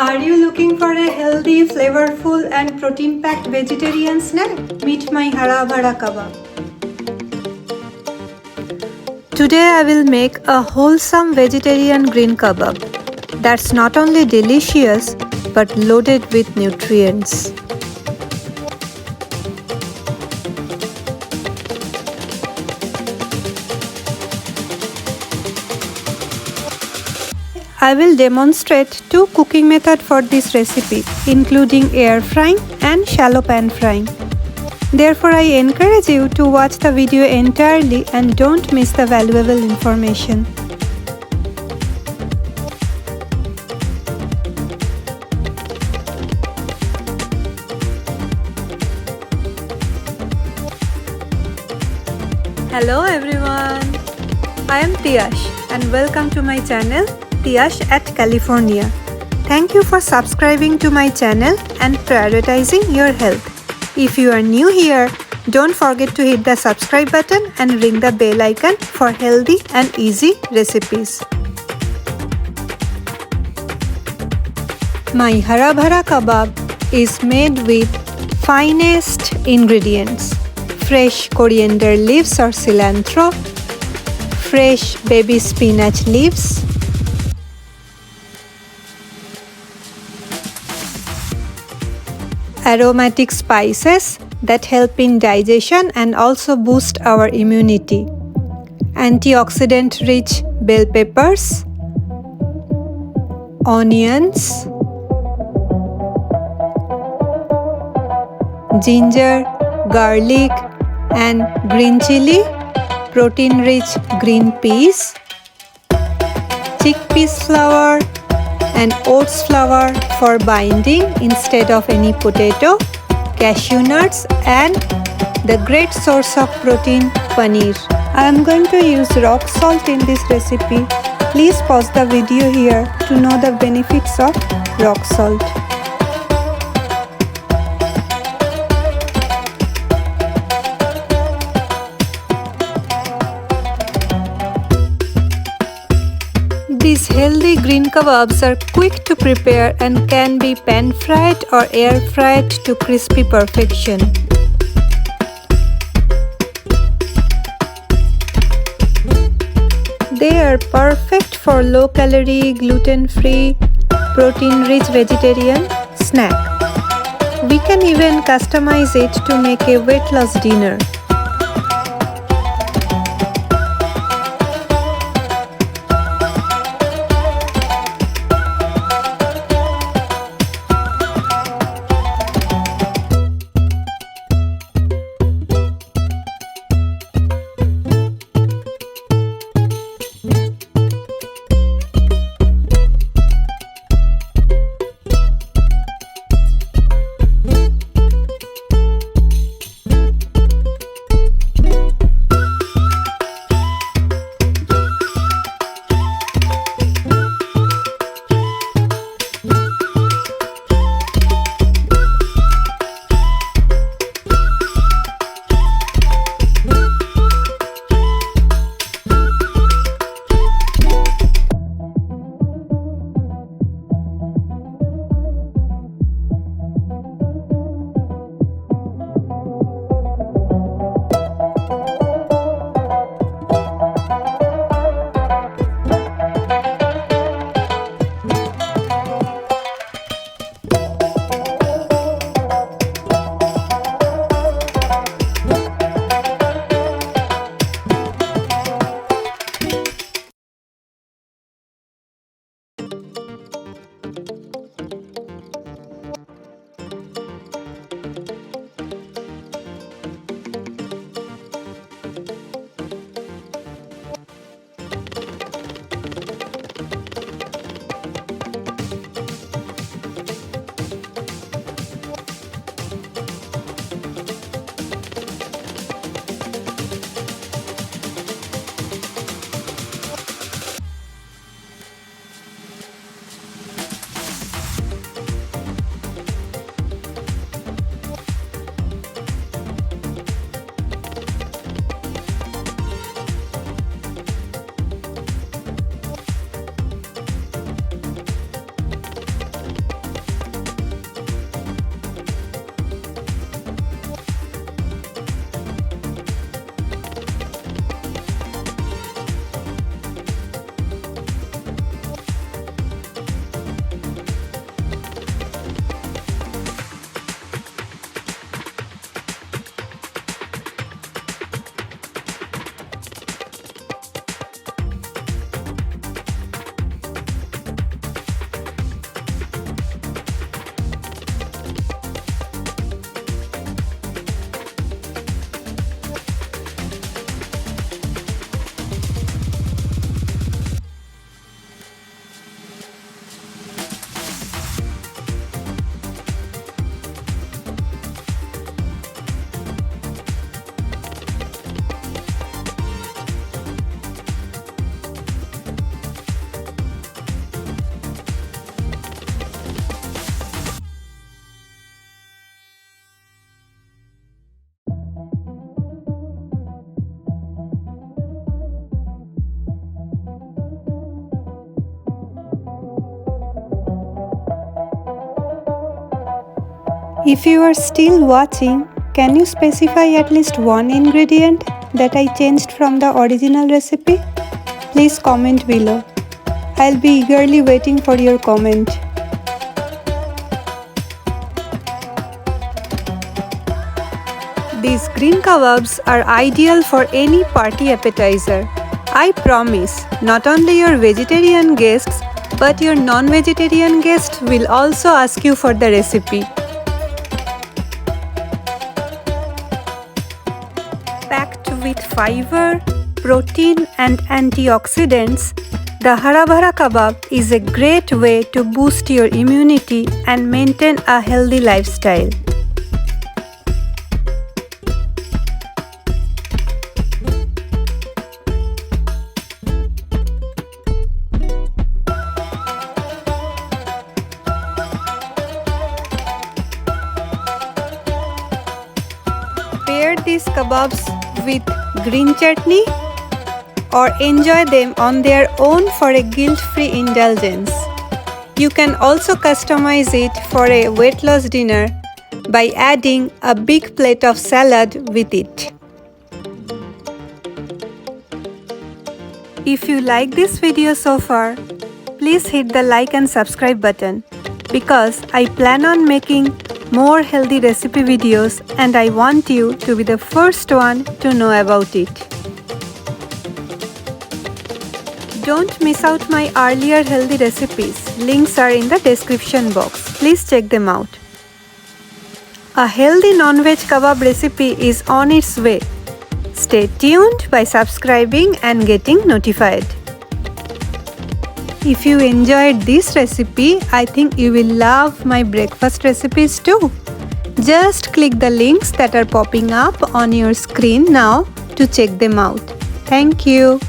Are you looking for a healthy, flavorful and protein-packed vegetarian snack? Meet my Hara Bhara Kabab. Today I will make a wholesome vegetarian green kebab that's not only delicious but loaded with nutrients. I will demonstrate two cooking methods for this recipe, including air frying and shallow pan frying. Therefore, I encourage you to watch the video entirely and don't miss the valuable information. Hello everyone, I am Tiash and welcome to my channel Tiash at California. Thank you for subscribing to my channel and prioritizing your health. If you are new here, don't forget to hit the subscribe button and ring the bell icon for healthy and easy recipes. My Hara Bhara Kabab is made with finest ingredients: fresh coriander leaves or cilantro, fresh baby spinach leaves, aromatic spices that help in digestion and also boost our immunity, antioxidant-rich bell peppers, onions, ginger, garlic and green chili, protein-rich green peas, chickpeas flour and oats flour for binding instead of any potato, cashew nuts and the great source of protein, paneer. I am going to use rock salt in this recipe. Please pause the video here to know the benefits of rock salt. These healthy green kebabs are quick to prepare and can be pan-fried or air-fried to crispy perfection. They are perfect for low-calorie, gluten-free, protein-rich vegetarian snack. We can even customize it to make a weight loss dinner. If you are still watching, can you specify at least one ingredient that I changed from the original recipe? Please comment below. I'll be eagerly waiting for your comment. These green kebabs are ideal for any party appetizer. I promise, not only your vegetarian guests, but your non-vegetarian guests will also ask you for the recipe. Packed with fiber, protein and antioxidants, the Hara Bhara Kabab is a great way to boost your immunity and maintain a healthy lifestyle. Pair these kebabs with green chutney or enjoy them on their own for a guilt-free indulgence. You can also customize it for a weight loss dinner by adding a big plate of salad with it. If you like this video so far, please hit the like and subscribe button because I plan on making more healthy recipe videos and I want you to be the first one to know about it. Don't miss out my earlier healthy recipes. Links are in the description box. Please check them out. A healthy non-veg kebab recipe is on its way. Stay tuned by subscribing and getting notified. If you enjoyed this recipe, I think you will love my breakfast recipes too. Just click the links that are popping up on your screen now to check them out. Thank you.